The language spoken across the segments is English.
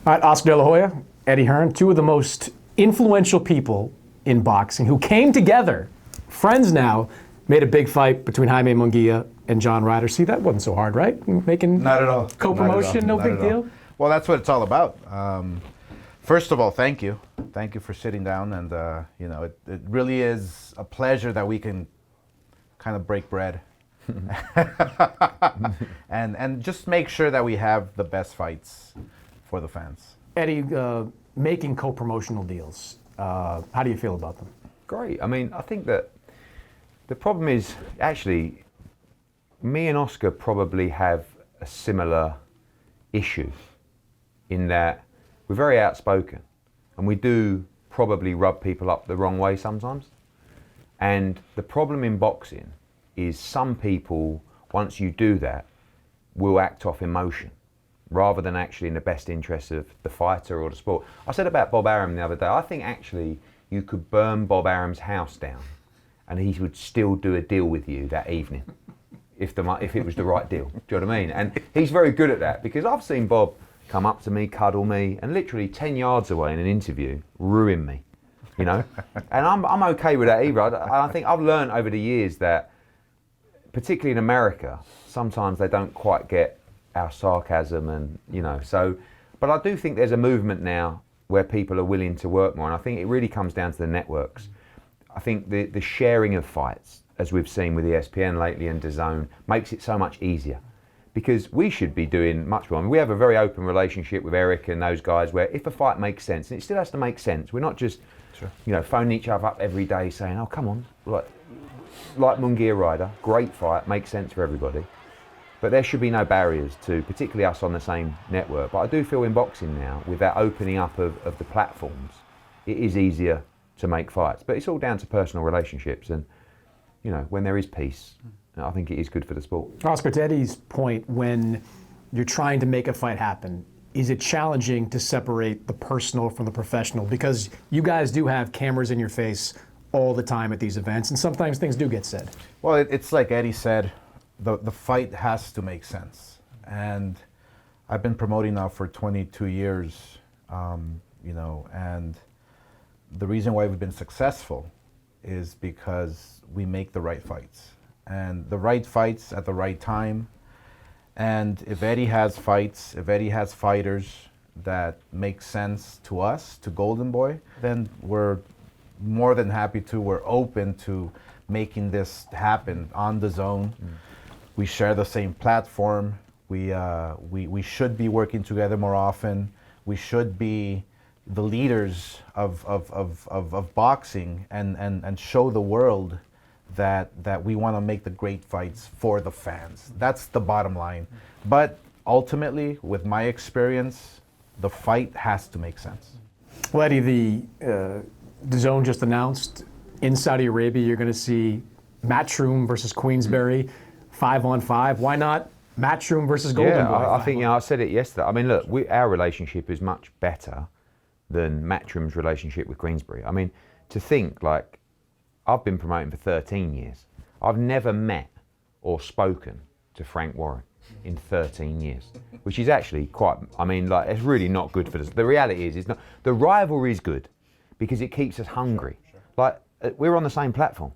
All right, Oscar De La Hoya, Eddie Hearn, two of the most influential people in boxing who came together, friends now, made a big fight between Jaime Munguia and John Ryder. See, that wasn't so hard, right? Making Not at all. Co-promotion, no big deal. Well, that's what it's all about. First of all, thank you. Thank you for sitting down, and it really is a pleasure that we can kind of break bread and just make sure that we have the best fights for the fans. Eddie, making co-promotional deals, how do you feel about them? Great. I mean, I think that the problem is, actually, me and Oscar probably have a similar issue in that we're very outspoken and we do probably rub people up the wrong way sometimes. And the problem in boxing is some people, once you do that, will act off emotion rather than actually in the best interest of the fighter or the sport. I said about Bob Arum the other day, I think actually you could burn Bob Arum's house down and he would still do a deal with you that evening if it was the right deal. Do you know what I mean? And he's very good at that, because I've seen Bob come up to me, cuddle me, and literally 10 yards away in an interview, ruin me, you know? And I'm okay with that either. I think I've learned over the years that, particularly in America, sometimes they don't quite get our sarcasm and, so, but I do think there's a movement now where people are willing to work more, and I think it really comes down to the networks. I think the sharing of fights, as we've seen with ESPN lately and DAZN, makes it so much easier, because we should be doing much more. I mean, we have a very open relationship with Eric and those guys where if a fight makes sense, and it still has to make sense, we're not just phoning each other up every day saying, oh, come on, like Munguia Ryder, great fight, makes sense for everybody. But there should be no barriers to, particularly us on the same network. But I do feel in boxing now, with that opening up of the platforms, it is easier to make fights. But it's all down to personal relationships, and when there is peace, I think it is good for the sport. Oscar, to Eddie's point, when you're trying to make a fight happen, is it challenging to separate the personal from the professional? Because you guys do have cameras in your face all the time at these events, and sometimes things do get said. Well, it's like Eddie said, the fight has to make sense. And I've been promoting now for 22 years, and the reason why we've been successful is because we make the right fights. And the right fights at the right time. And if Eddie has fights, if Eddie has fighters that make sense to us, to Golden Boy, then we're more than happy to. We're open to making this happen on DAZN. We share the same platform. We should be working together more often. We should be the leaders of boxing and show the world that we want to make the great fights for the fans. That's the bottom line. But ultimately, with my experience, the fight has to make sense. Well, Eddie, the DAZN just announced in Saudi Arabia you're going to see Matchroom versus Queensberry, 5-on-5. Why not Matchroom versus Golden Boy? I think I said it yesterday. I mean, look, our relationship is much better than Matchroom's relationship with Queensberry. I mean, to think, like, I've been promoting for 13 years. I've never met or spoken to Frank Warren in 13 years, which is actually quite, it's really not good for us. The reality is, it's not. The rivalry is good because it keeps us hungry. Sure. We're on the same platform.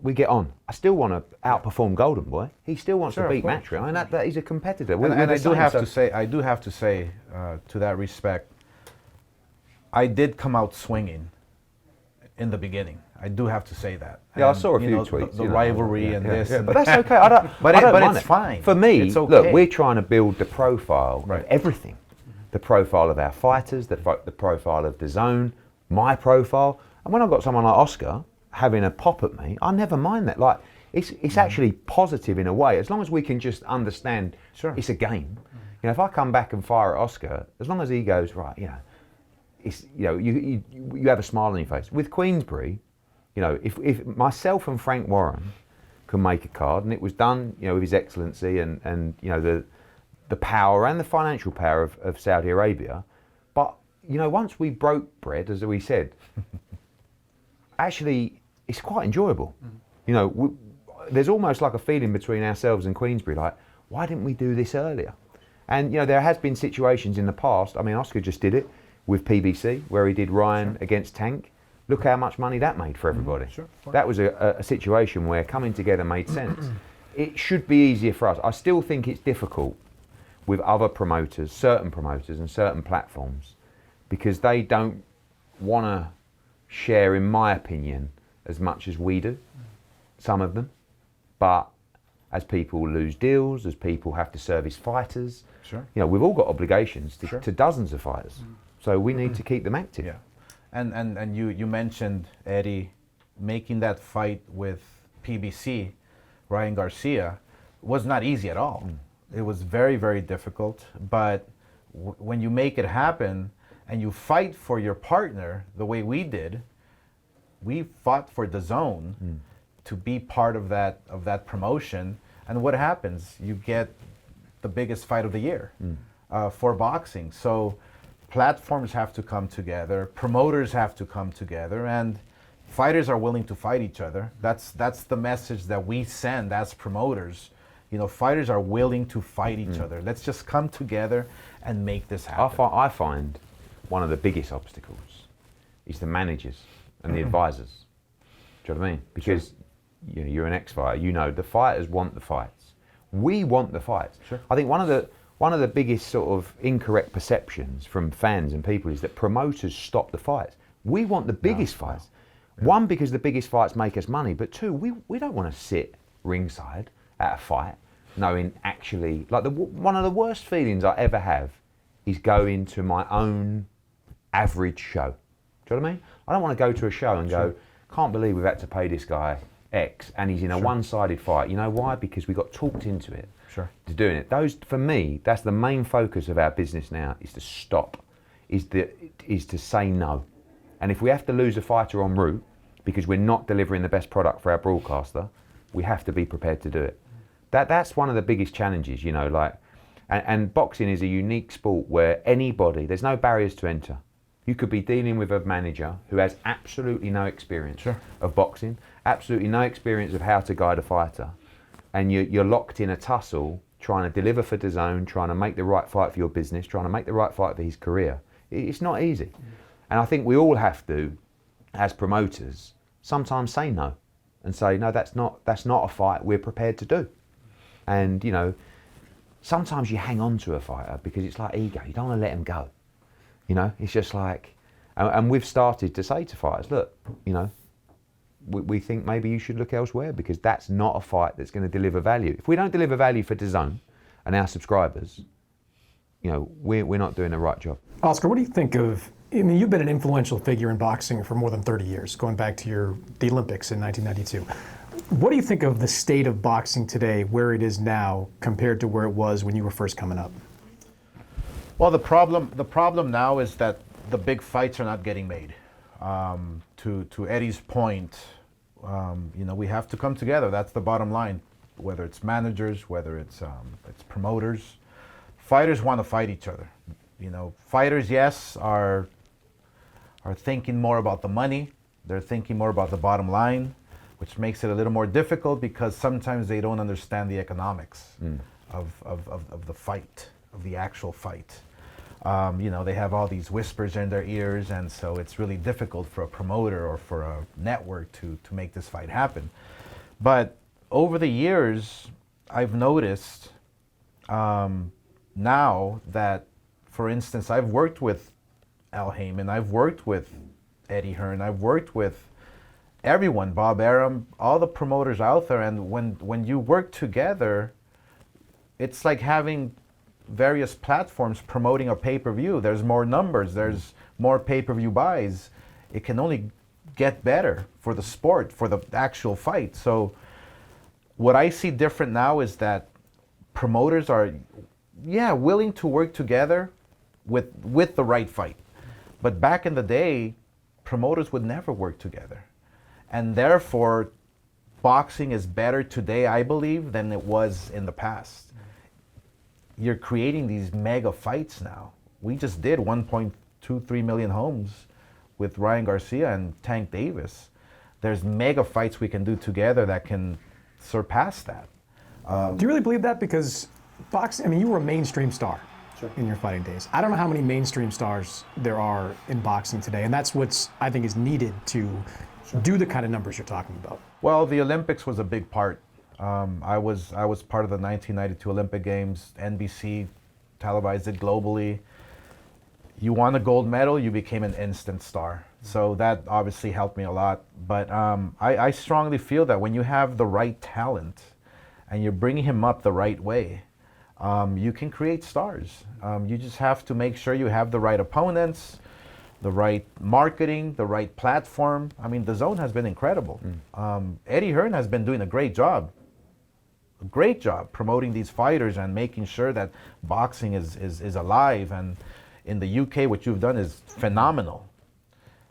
We get on. I still want to outperform Golden Boy. He still wants to beat Matchroom. I mean, that he's a competitor. And I do have to say, to that respect, I did come out swinging in the beginning. I do have to say that. Yeah, I saw a few tweets. The rivalry and this. But that's okay. I don't mind it's fine. For me, it's okay. Look, we're trying to build the profile of everything. The profile of our fighters, the profile of DAZN, my profile. And when I've got someone like Oscar having a pop at me, I never mind that. It's actually positive in a way, as long as we can just understand it's a game. If I come back and fire at Oscar, as long as he goes, right, it's, you have a smile on your face. With Queensberry, if myself and Frank Warren can make a card, and it was done, with His Excellency and the power and the financial power of Saudi Arabia, but once we broke bread, as we said, actually it's quite enjoyable. There's almost like a feeling between ourselves and Queensberry, like, why didn't we do this earlier? And you know, there has been situations in the past. I mean, Oscar just did it with PBC, where he did Ryan against Tank. Look how much money that made for everybody. Sure. That was a situation where coming together made sense. It should be easier for us. I still think it's difficult with other promoters, certain promoters and certain platforms, because they don't want to share, in my opinion, as much as we do, some of them. But as people lose deals, as people have to service fighters, Sure. you know, we've all got obligations Sure. to dozens of fighters. So we need to keep them active. Yeah, and you mentioned, Eddie, making that fight with PBC, Ryan Garcia, was not easy at all. It was very, very difficult. But when you make it happen and you fight for your partner the way we did, we fought for DAZN to be part of that promotion. And what happens? You get the biggest fight of the year for boxing. So platforms have to come together, promoters have to come together, and fighters are willing to fight each other. That's the message that we send as promoters. You know, fighters are willing to fight each other. Let's just come together and make this happen. I find one of the biggest obstacles is the managers and the advisors. Do you know what I mean? Because you know, you're an ex-fighter, you know the fighters want the fights. We want the fights. Sure. I think one of the biggest sort of incorrect perceptions from fans and people is that promoters stop the fights. We want the biggest fights. Yeah. One, because the biggest fights make us money, but two, we don't want to sit ringside at a fight knowing actually, like one of the worst feelings I ever have is going to my own average show. Do you know what I mean? I don't want to go to a show and go, can't believe we've had to pay this guy X and he's in a one-sided fight. You know why? Because we got talked into it. To doing it. Those, for me, that's the main focus of our business now, is to stop, is to say no. And if we have to lose a fighter en route because we're not delivering the best product for our broadcaster, we have to be prepared to do it. That's one of the biggest challenges, you know, like, and boxing is a unique sport where anybody, there's no barriers to enter. You could be dealing with a manager who has absolutely no experience of boxing, absolutely no experience of how to guide a fighter, and you're locked in a tussle trying to deliver for DAZN, trying to make the right fight for your business, trying to make the right fight for his career. It's not easy. And I think we all have to, as promoters, sometimes say no and say, no, that's not a fight we're prepared to do. And, you know, sometimes you hang on to a fighter because it's like ego. You don't want to let him go. You know, it's just like, and we've started to say to fighters, look, you know, we think maybe you should look elsewhere because that's not a fight that's going to deliver value. If we don't deliver value for DAZN and our subscribers, you know, we're not doing the right job. Oscar, what do you think of, I mean, you've been an influential figure in boxing for more than 30 years, going back to the Olympics in 1992. What do you think of the state of boxing today, where it is now, compared to where it was when you were first coming up? Well, the problem now is that the big fights are not getting made. To Eddie's point, you know, we have to come together. That's the bottom line. Whether it's managers, whether it's promoters, fighters want to fight each other. You know, fighters, yes, are thinking more about the money. They're thinking more about the bottom line, which makes it a little more difficult because sometimes they don't understand the economics of the fight, of the actual fight. You know, they have all these whispers in their ears, and so it's really difficult for a promoter or for a network to make this fight happen. But over the years, I've noticed now that, for instance, I've worked with Al Heyman, I've worked with Eddie Hearn, I've worked with everyone, Bob Arum, all the promoters out there, and when you work together, it's like having various platforms promoting a pay-per-view. There's more numbers, there's more pay-per-view buys. It can only get better for the sport, for the actual fight. So what I see different now is that promoters are, willing to work together with the right fight. But back in the day, promoters would never work together. And therefore, boxing is better today, I believe, than it was in the past. You're creating these mega fights now. We just did 1.23 million homes with Ryan Garcia and Tank Davis. There's mega fights we can do together that can surpass that. Do you really believe that? Because boxing, I mean, you were a mainstream star in your fighting days. I don't know how many mainstream stars there are in boxing today, and that's what's, I think, is needed to do the kind of numbers you're talking about. Well, the Olympics was a big part. I was part of the 1992 Olympic Games. NBC televised it globally. You won a gold medal, you became an instant star. So that obviously helped me a lot. But I strongly feel that when you have the right talent and you're bringing him up the right way, you can create stars. You just have to make sure you have the right opponents, the right marketing, the right platform. I mean, DAZN has been incredible. Eddie Hearn has been doing a great job promoting these fighters and making sure that boxing is alive. And in the UK, what you've done is phenomenal.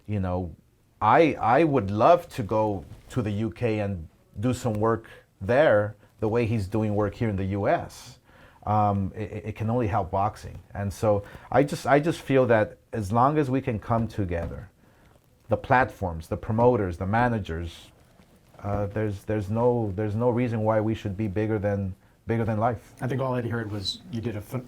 You know, I would love to go to the UK and do some work there the way he's doing work here in the US. It can only help boxing. And so I just feel that as long as we can come together, the platforms, the promoters, the managers, there's no reason why we should be bigger than life. I think all Eddie heard was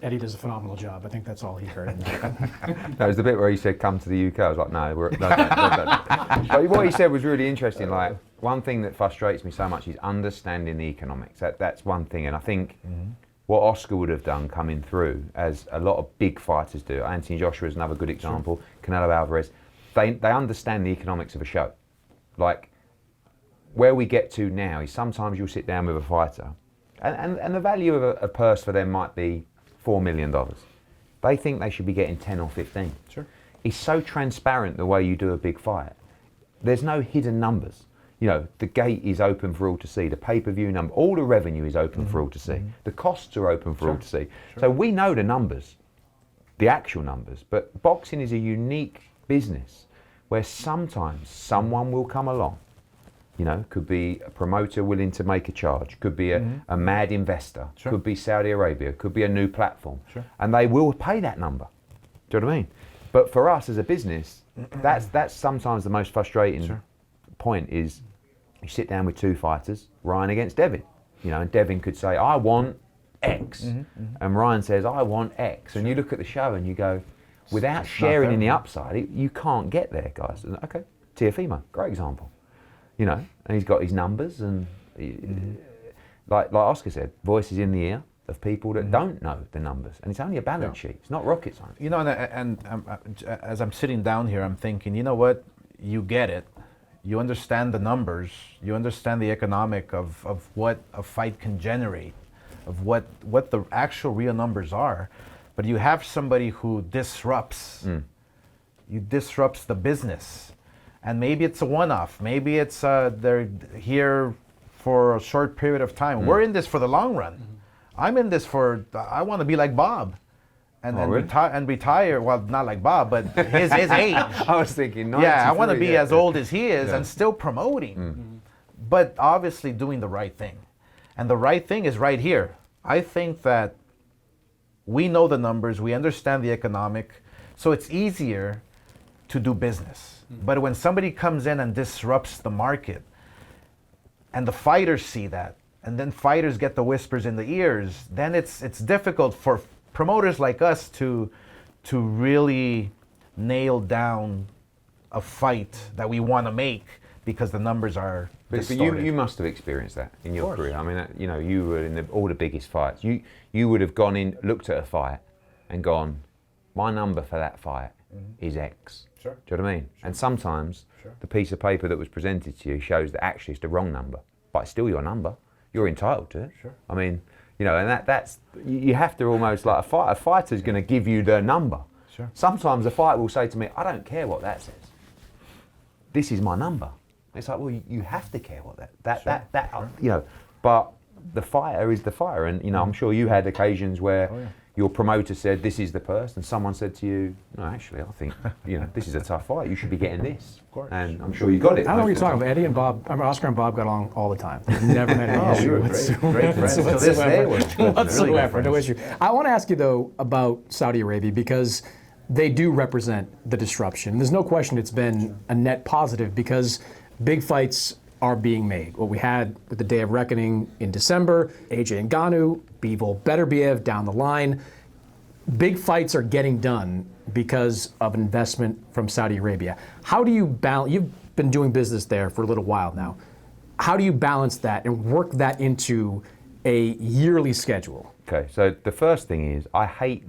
Eddie does a phenomenal job. I think that's all he heard. That was the bit where he said, "Come to the UK." I was like, "No, no." But what he said was really interesting. Like, one thing that frustrates me so much is understanding the economics. That's one thing, and I think what Oscar would have done coming through, as a lot of big fighters do. Anthony Joshua is another good example. Canelo Alvarez. They understand the economics of a show. Like, where we get to now is sometimes you'll sit down with a fighter, and the value of a purse for them might be $4 million. They think they should be getting 10 or 15. Sure. It's so transparent the way you do a big fight. There's no hidden numbers. You know, the gate is open for all to see. The pay-per-view number, all the revenue is open for all to see. The costs are open for all to see. So we know the numbers, the actual numbers, but boxing is a unique business where sometimes someone will come along. You know, could be a promoter willing to make a charge, could be a mad investor, could be Saudi Arabia, could be a new platform, and they will pay that number. Do you know what I mean? But for us as a business, that's sometimes the most frustrating point. Is you sit down with two fighters, Ryan against Devin, you know, and Devin could say, "I want X," and Ryan says, "I want X," and you look at the show and you go, without sharing in the upside, you can't get there, guys. And, okay, Tiafimo, great example. You know, and he's got his numbers, and like Oscar said, voices in the ear of people that don't know the numbers, and it's only a balance sheet. It's not rocket science. You know, and as I'm sitting down here, I'm thinking, you know what? You get it. You understand the numbers. You understand the economic of what a fight can generate, of what the actual real numbers are. But you have somebody who disrupts. You disrupts the business. And maybe it's a one-off. Maybe it's they're here for a short period of time. We're in this for the long run. I'm in this for, I want to be like Bob. And retire, well, not like Bob, but his age. I was thinking 93. Yeah, I want to be as old as he is and still promoting. But obviously doing the right thing. And the right thing is right here. I think that we know the numbers, we understand the economic, so it's easier to do business. But when somebody comes in and disrupts the market, and the fighters see that, and then fighters get the whispers in the ears, then it's difficult for promoters like us to really nail down a fight that we want to make because the numbers are distorted. But you must have experienced that in your career. I mean, you know, you were in all the biggest fights. You would have gone in, looked at a fight, and gone, my number for that fight is X. Sure. Do you know what I mean? Sure. And sometimes the piece of paper that was presented to you shows that actually it's the wrong number, but it's still your number. You're entitled to it. Sure. I mean, you know, and that's you have to almost, like a fighter's going to give you the number. Sure. Sometimes a fighter will say to me, "I don't care what that says. This is my number." It's like, well, you have to care what that you know. But the fighter is the fighter, and you know, I'm sure you had occasions where your promoter said, "This is the purse," and someone said to you, "No, actually, I think, you know, this is a tough fight. You should be getting this." Of course. And I'm sure you got it. I don't know what you're talking about. Eddie and Bob, Oscar and Bob got along all the time. Never had any issue great friends. To this day, whatsoever. No issue. I want to ask you though about Saudi Arabia, because they do represent the disruption. There's no question it's been a net positive, because big fights are being made. What we had with the Day of Reckoning in December, AJ Ngannou, Bivol Beterbiev down the line. Big fights are getting done because of investment from Saudi Arabia. How do you balance? You've been doing business there for a little while now. How do you balance that and work that into a yearly schedule? Okay, so the first thing is I hate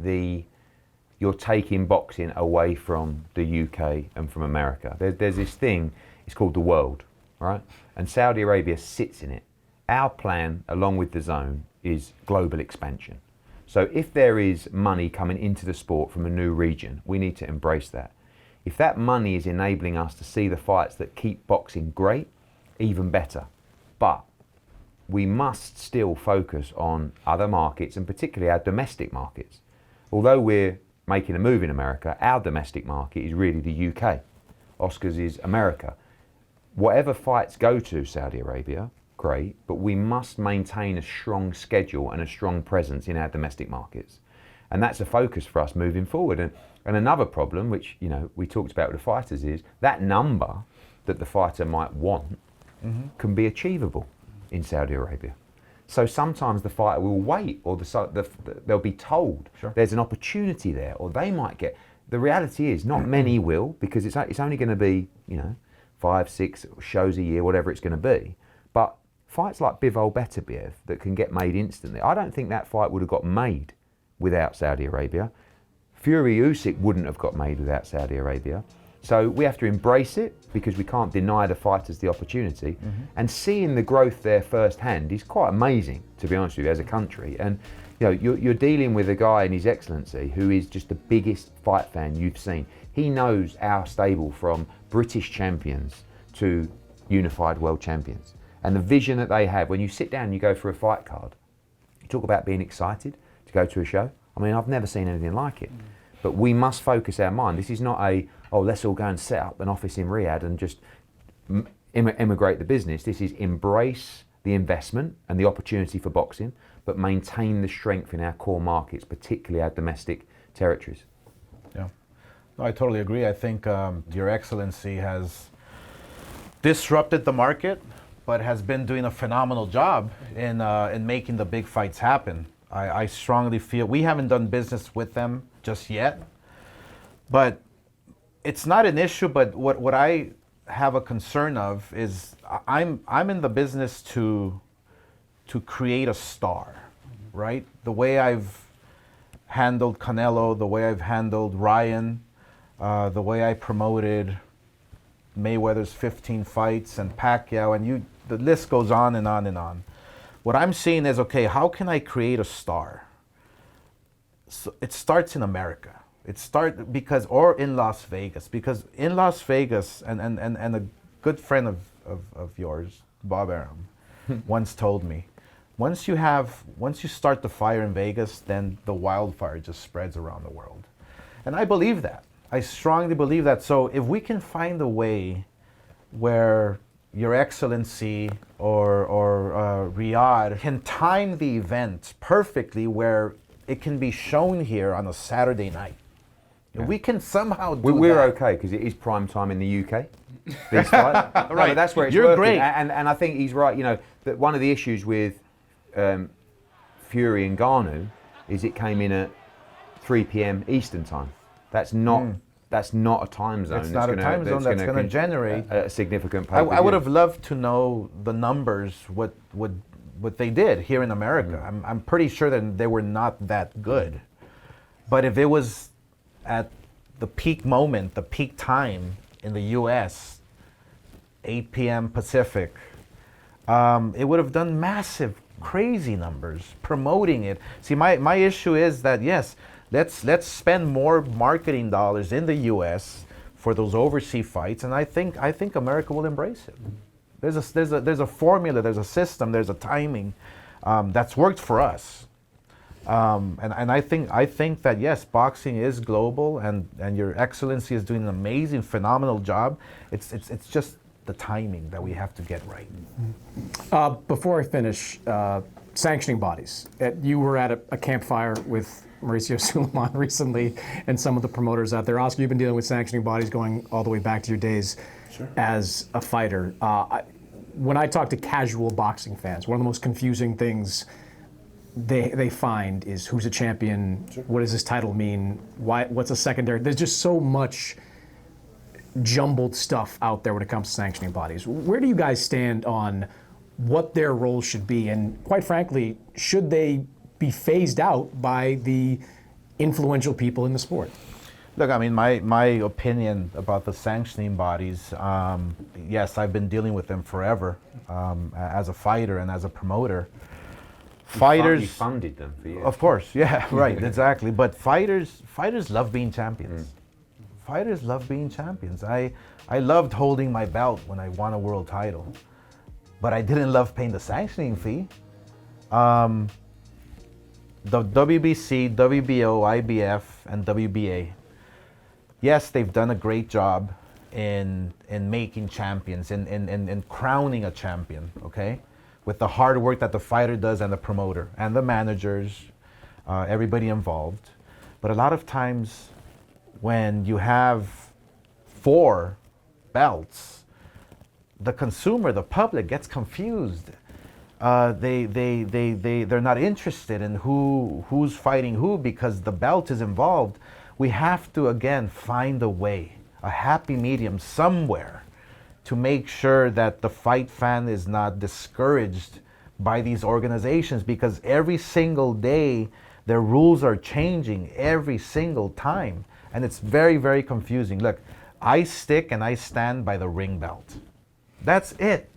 you're taking boxing away from the UK and from America. There's this thing, it's called the world, right? And Saudi Arabia sits in it. Our plan, along with DAZN, is global expansion. So if there is money coming into the sport from a new region, we need to embrace that. If that money is enabling us to see the fights that keep boxing great, even better. But we must still focus on other markets, and particularly our domestic markets. Although we're making a move in America, our domestic market is really the UK. Oscars is America. Whatever fights go to Saudi Arabia, great, but we must maintain a strong schedule and a strong presence in our domestic markets. And that's a focus for us moving forward. And another problem, which we talked about with the fighters, is that number that the fighter might want can be achievable in Saudi Arabia. So sometimes the fighter will wait, or they'll be told there's an opportunity there, or they might get. The reality is not many will, because it's only going to be 5, 6 shows a year, whatever it's going to be. But fights like Bivol Beterbiev that can get made instantly, I don't think that fight would have got made without Saudi Arabia. Fury Usyk wouldn't have got made without Saudi Arabia. So we have to embrace it, because we can't deny the fighters the opportunity. And seeing the growth there firsthand is quite amazing, to be honest with you, as a country. And you're dealing with a guy in His Excellency who is just the biggest fight fan you've seen. He knows our stable from British champions to unified world champions. And the vision that they have, when you sit down and you go for a fight card, you talk about being excited to go to a show. I mean, I've never seen anything like it. But we must focus our mind. This is not let's all go and set up an office in Riyadh and just emigrate the business. This is embrace the investment and the opportunity for boxing, but maintain the strength in our core markets, particularly our domestic territories. Yeah, no, I totally agree. I think Your Excellency has disrupted the market, but has been doing a phenomenal job in making the big fights happen. I strongly feel we haven't done business with them just yet, but it's not an issue. But what I have a concern of is I'm in the business to create a star, right? The way I've handled Canelo, the way I've handled Ryan, the way I promoted Mayweather's 15 fights and Pacquiao, and the list goes on and on and on. What I'm seeing is, okay, how can I create a star? So it starts in America. Or in Las Vegas, because in Las Vegas, and a good friend of yours, Bob Arum, once told me, once you start the fire in Vegas, then the wildfire just spreads around the world. And I believe that. I strongly believe that. So if we can find a way where Your Excellency or Riyadh can time the event perfectly, where it can be shown here on a Saturday night. Yeah. We can somehow do We're that. okay, because it is prime time in the UK. These fights. Right. No, but that's where it's You're working. great. And I think he's right. That one of the issues with Fury and Ngannou is it came in at 3 p.m. Eastern time. That's not a time zone. It's not a time zone that's going to generate a significant I would have loved to know the numbers, what they did here in America. I'm pretty sure that they were not that good. But if it was at the peak moment, the peak time in the U.S., 8 p.m. Pacific, it would have done massive, crazy numbers promoting it. See, my issue is that, yes, let's spend more marketing dollars in the U.S. for those overseas fights, and I think America will embrace it. There's a formula, there's a system, there's a timing that's worked for us. And I think that, yes, boxing is global, and Your Excellency is doing an amazing, phenomenal job. It's just the timing that we have to get right. Before I finish, sanctioning bodies. You were at a campfire with Mauricio Suleiman recently, and some of the promoters out there. Oscar, you've been dealing with sanctioning bodies going all the way back to your days as a fighter. when I talk to casual boxing fans, one of the most confusing things they find is who's a champion, what does this title mean, what's a secondary. There's just so much jumbled stuff out there when it comes to sanctioning bodies. Where do you guys stand on what their role should be, and quite frankly, should they be phased out by the influential people in the sport? Look, I mean, my opinion about the sanctioning bodies, yes, I've been dealing with them forever as a fighter and as a promoter. Fighters, You funded them for you. of course, yeah, right, exactly. But fighters love being champions. Fighters love being champions. I loved holding my belt when I won a world title, but I didn't love paying the sanctioning fee. The WBC, WBO, IBF, and WBA, yes, they've done a great job in making champions, in crowning a champion, okay? With the hard work that the fighter does and the promoter and the managers, everybody involved. But a lot of times when you have 4 belts, the consumer, the public gets confused. They're not interested in who's fighting who because the belt is involved. We have to, again, find a way, a happy medium somewhere to make sure that the fight fan is not discouraged by these organizations, because every single day their rules are changing every single time. And it's very, very confusing. Look, I stick and I stand by the ring belt. That's it.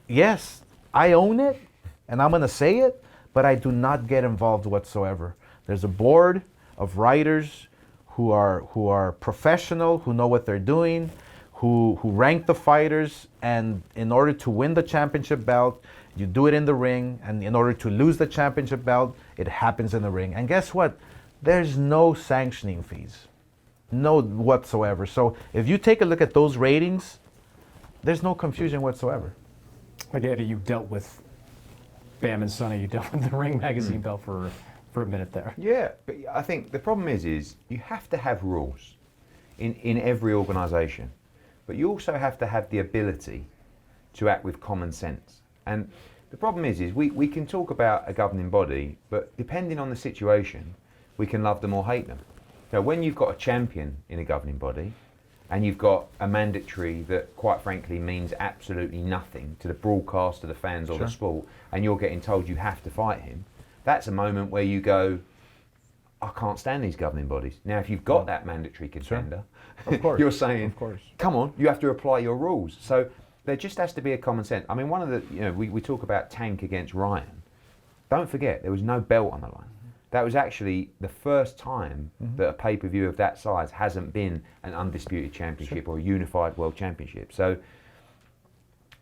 Yes, I own it, and I'm gonna say it, but I do not get involved whatsoever. There's a board of writers who are professional, who know what they're doing, who rank the fighters, and in order to win the championship belt, you do it in the ring, and in order to lose the championship belt, it happens in the ring. And guess what? There's no sanctioning fees, no whatsoever. So if you take a look at those ratings, there's no confusion whatsoever. Like Eddie, you dealt with Bam and Sonny, you dealt with the Ring Magazine belt for a minute there. Yeah, but I think the problem is you have to have rules in every organisation, but you also have to have the ability to act with common sense. And the problem is we can talk about a governing body, but depending on the situation, we can love them or hate them. So when you've got a champion in a governing body, and you've got a mandatory that, quite frankly, means absolutely nothing to the broadcast, to the fans, or the sport, and you're getting told you have to fight him, that's a moment where you go, I can't stand these governing bodies. Now, if you've got that mandatory contender, Of course. you're saying, Of course. come on, you have to apply your rules. So there just has to be a common sense. I mean, one of the, we talk about Tank against Ryan. Don't forget, there was no belt on the line. That was actually the first time that a pay-per-view of that size hasn't been an undisputed championship or a unified world championship. So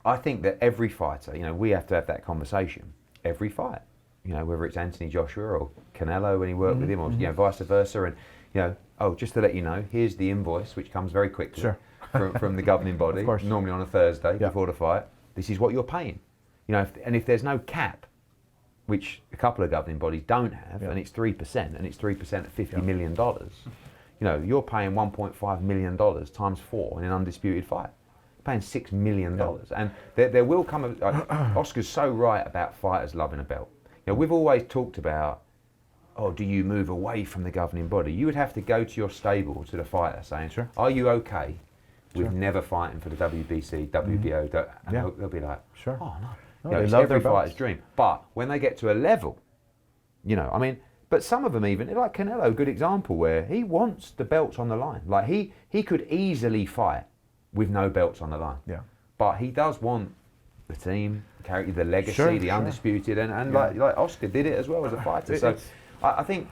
I think that every fighter, we have to have that conversation. Every fight, whether it's Anthony Joshua or Canelo when he worked with him, or vice versa. And just to let you know, here's the invoice, which comes very quickly from the governing body, Of course. normally on a Thursday before the fight. This is what you're paying. If there's no cap, which a couple of governing bodies don't have, and it's 3%, and it's 3% at $50 million. You're paying $1.5 million times 4 in an undisputed fight. You're paying $6 million. And there will come Oscar's so right about fighters loving a belt. We've always talked about, do you move away from the governing body? You would have to go to your stable, to the fighter, saying, are you okay with never fighting for the WBC, WBO? And they'll be like, oh no. It's every fighter's dream. But when they get to a level, but some of them even, like Canelo, good example, where he wants the belts on the line. Like he could easily fight with no belts on the line. Yeah. But he does want the team, carry the legacy, the undisputed, and like Oscar did it as well as a fighter. So I think,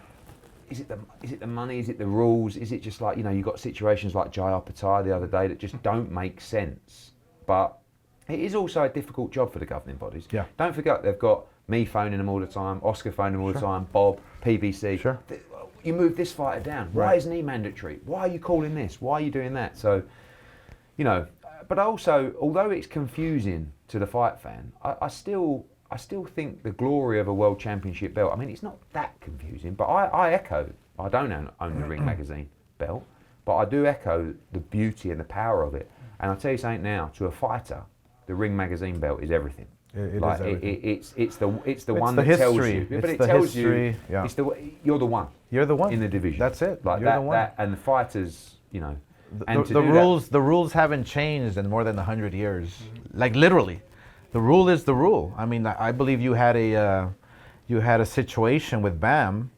is it the money? Is it the rules? Is it just like, you've got situations like Jai Patai the other day that just don't make sense. But it is also a difficult job for the governing bodies. Yeah. Don't forget, they've got me phoning them all the time, Oscar phoning them all the time, Bob, PBC. You move this fighter down. Why isn't he mandatory? Why are you calling this? Why are you doing that? So, but also, although it's confusing to the fight fan, I still think the glory of a world championship belt, it's not that confusing, but I echo, I don't own the Ring Magazine belt, but I do echo the beauty and the power of it. And I'll tell you something now, to a fighter, the Ring magazine belt is everything. It like is everything. it's the It's one the that tells history. you. It's But it the tells history, you. yeah. You're the one. You're the one in the division. That's it. Like You're that, the one. and the fighters, you know. And to the do rules, the rules haven't changed in more than 100 years. Like literally, the rule is the rule. I mean, I believe you had a situation with Bam.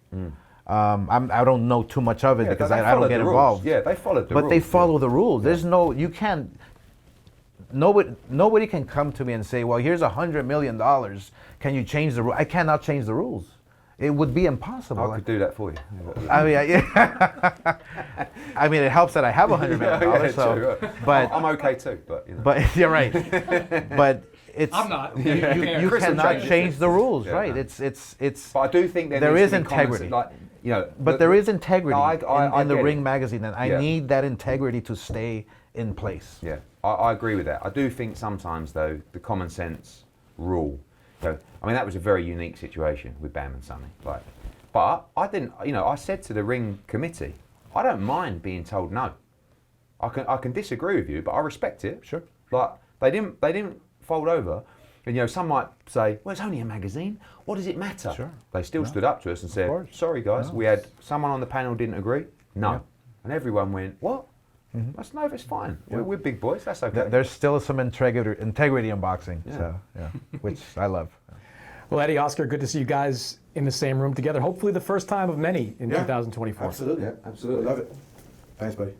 I don't know too much of it because they I don't followed get the rules. involved. Yeah, they followed the but rules. they follow the rules. There's no, you can't. Nobody can come to me and say, well, here's $100 million. Can you change the rule? I cannot change the rules. It would be impossible. I could do that for you. I mean, I mean, it helps that I have $100 million. So, true. but I'm okay too. But you know. but you're right. But it's I'm not. you Chris will cannot change change the rules, Yeah, right? no. It's. But I do think there needs is to be common integrity. sense, like, you know, But there is integrity No, I in the get Ring it. magazine, and I Yeah. need that integrity to stay in place. Yeah, I agree with that. I do think sometimes, though, the common sense rule. So, I mean, that was a very unique situation with Bam and Sonny. Like, but I didn't. You know, I said to the Ring committee, I don't mind being told no. I can disagree with you, but I respect it. Sure. Like they didn't fold over. And you know, some might say, well, it's only a magazine. What does it matter? Sure. They still stood up to us and said, course. sorry guys, No. we had someone on the panel didn't agree. No. Yeah. And everyone went, what? That's no, it's fine. We're big boys. That's okay. There's still some integrity in boxing. Yeah. So yeah, which I love. Well, Eddie, Oscar, good to see you guys in the same room together. Hopefully the first time of many in 2024. Absolutely. Love it. Thanks, buddy.